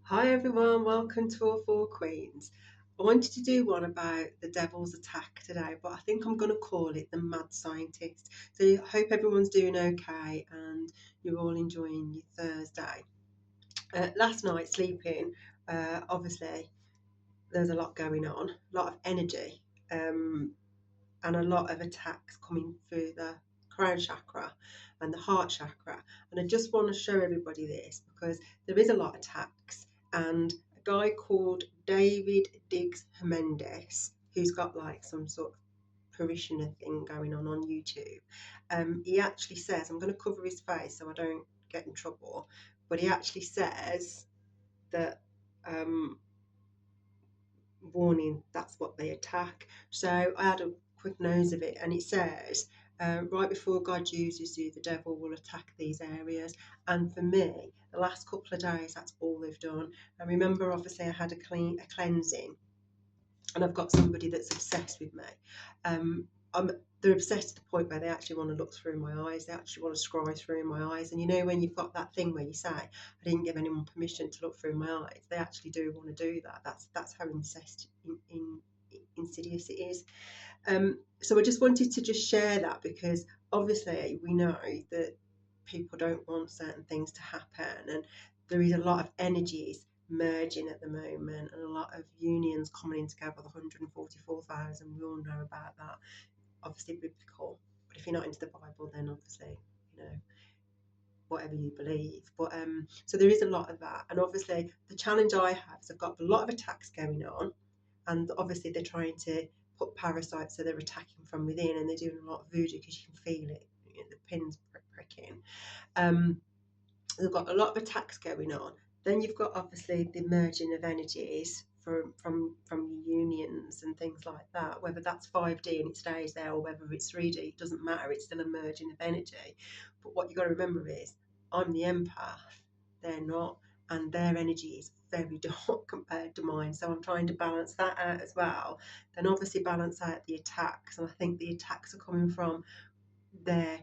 Hi everyone, welcome to All Four Queens. I wanted to do one about the devil's attack today, but I think I'm going to call it the mad scientist. So I hope everyone's doing okay and you're all enjoying your Thursday. Last night sleeping, obviously there's a lot going on, a lot of energy, um, and a lot of attacks coming through the crown chakra and the heart chakra. And I just want to show everybody this because there is a lot of attacks. And a guy called David Diggs Hermandez, who's got like some sort of parishioner thing going on YouTube, he actually says, I'm going to cover his face so I don't get in trouble, but he actually says that um, warning, that's what they attack. So I had a quick nose of it, and it says, right before God uses you, the devil will attack these areas. And for me, the last couple of days, that's all they've done. And remember, obviously, I had a cleansing, and I've got somebody that's obsessed with me. Um, I'm, they're obsessed to the point where they actually want to look through my eyes. They actually want to scry through my eyes. And you know when you've got that thing where you say, "I didn't give anyone permission to look through my eyes," they actually do want to do that. That's how insidious it is. So I just wanted to just share that because obviously we know that people don't want certain things to happen, and there is a lot of energies merging at the moment and a lot of unions coming in together, the 144,000, we all know about that, obviously biblical, but if you're not into the Bible, then obviously, you know, whatever you believe. But so there is a lot of that, and obviously the challenge I have is I've got a lot of attacks going on, and obviously they're trying to put parasites, so they're attacking from within, and they're doing a lot of voodoo because you can feel it, you know, the pins pricking. um, They've got a lot of attacks going on. Then you've got obviously the merging of energies from your unions and things like that. Whether that's 5D and it stays there, or whether it's 3D, it doesn't matter. It's still a merging of energy. But what you got to remember is, I'm the empath. They're not, and their energy is very dark compared to mine. So I'm trying to balance that out as well. Then obviously balance out the attacks, and I think the attacks are coming from their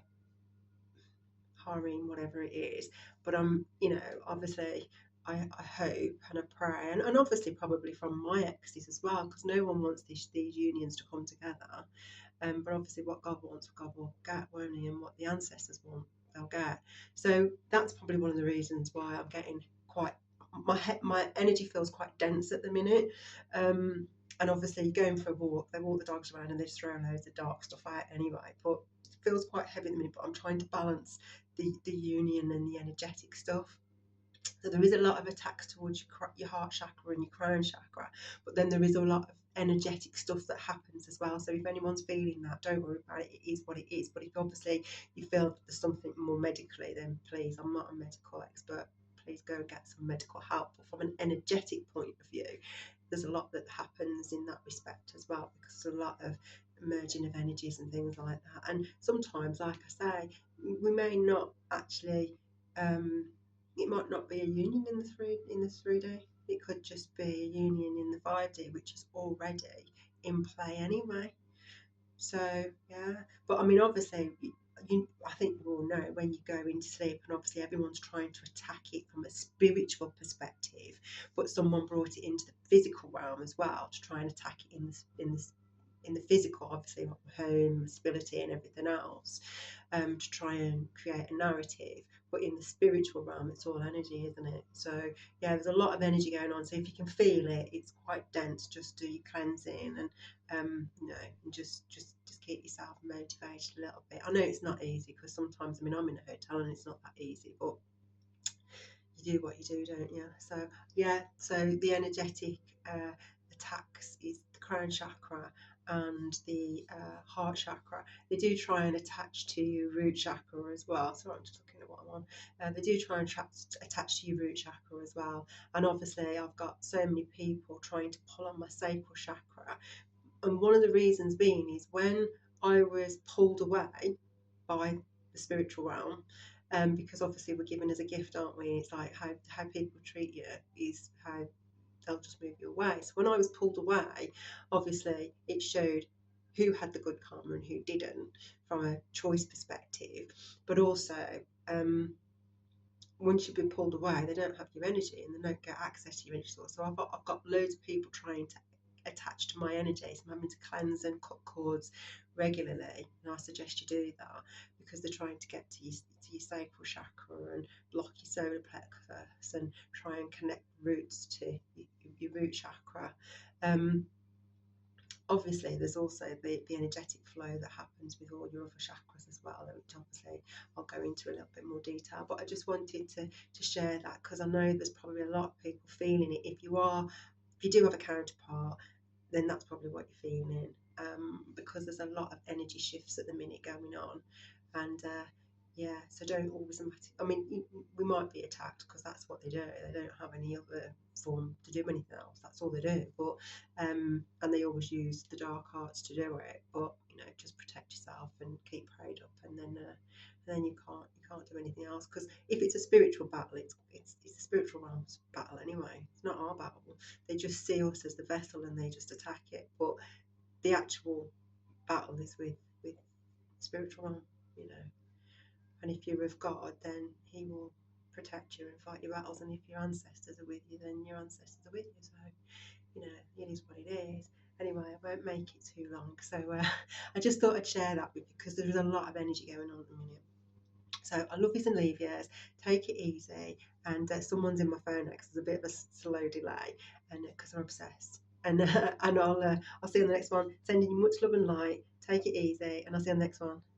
harem, whatever it is. But you know, obviously, I hope and I pray, and obviously probably from my exes as well, because no one wants these unions to come together. But obviously, what God wants, God will get, won't He? And what the ancestors want, they'll get. So that's probably one of the reasons why I'm getting quite my energy feels quite dense at the minute. And obviously, going for a walk, they walk the dogs around and they just throw loads of dark stuff out anyway. But it feels quite heavy at the minute. But I'm trying to balance the union and the energetic stuff. So there is a lot of attacks towards your heart chakra and your crown chakra, but then there is a lot of energetic stuff that happens as well. So if anyone's feeling that, don't worry about it. It is what it is. But if obviously you feel there's something more medically, then please, I'm not a medical expert. Please go and get some medical help. But from an energetic point of view, there's a lot that happens in that respect as well, because there's a lot of merging of energies and things like that. And sometimes, like I say, we may not actually. It might not be a union in the 3D. It could just be a union in the 5D, which is already in play anyway. So yeah, but I mean, obviously, I think you all know when you go into sleep, and obviously everyone's trying to attack it from a spiritual perspective, but someone brought it into the physical realm as well to try and attack it in the physical, obviously, home, stability, and everything else, to try and create a narrative. But in the spiritual realm, it's all energy, isn't it? So yeah, there's a lot of energy going on. So if you can feel it, it's quite dense. Just do your cleansing, and you know, and just keep yourself motivated a little bit. I know it's not easy because sometimes, I mean, I'm in a hotel and it's not that easy, but you do what you do, don't you? So yeah, so the energetic attacks is the crown chakra and the heart chakra. They do try and attach to your root chakra as well. So I'm just looking at what I'm on. They do try and attach to your root chakra as well. And obviously, I've got so many people trying to pull on my sacral chakra. And one of the reasons being is when I was pulled away by the spiritual realm, because obviously we're given as a gift, aren't we? It's like how people treat you is how they'll just move you away. So when I was pulled away, obviously it showed who had the good karma and who didn't from a choice perspective, but also once you've been pulled away, they don't have your energy and they don't get access to your energy source. So I've got loads of people trying to attach to my energy. So I'm having to cleanse and cut cords regularly. And I suggest you do that because they're trying to get to your sacral chakra and block your solar plexus and try and connect roots to your root chakra. Um, Obviously there's also the energetic flow that happens with all your other chakras as well, which obviously I'll go into a little bit more detail, but I just wanted to share that because I know there's probably a lot of people feeling it. If you do have a counterpart, then that's probably what you're feeling, because there's a lot of energy shifts at the minute going on. And yeah, so don't always I mean, we might be attacked because that's what they do. They don't have any other form to do anything else. That's all they do. But and they always use the dark arts to do it. But just protect yourself and keep prayed up, and then you can't do anything else. Because if it's a spiritual battle, it's a spiritual realm's battle anyway. It's not our battle. They just see us as the vessel and they just attack it. But the actual battle is with spiritual realm, you know. And if you're with God, then He will protect you and fight your battles. And if your ancestors are with you, then your ancestors are with you. So, it is what it is. Anyway, I won't make it too long. So I just thought I'd share that with you because there is a lot of energy going on at the minute. So I love yous and leave yous. Take it easy. And someone's in my phone because there's a bit of a slow delay, and because I'm obsessed. And and I'll see you on the next one. Sending you much love and light. Take it easy, and I'll see you on the next one.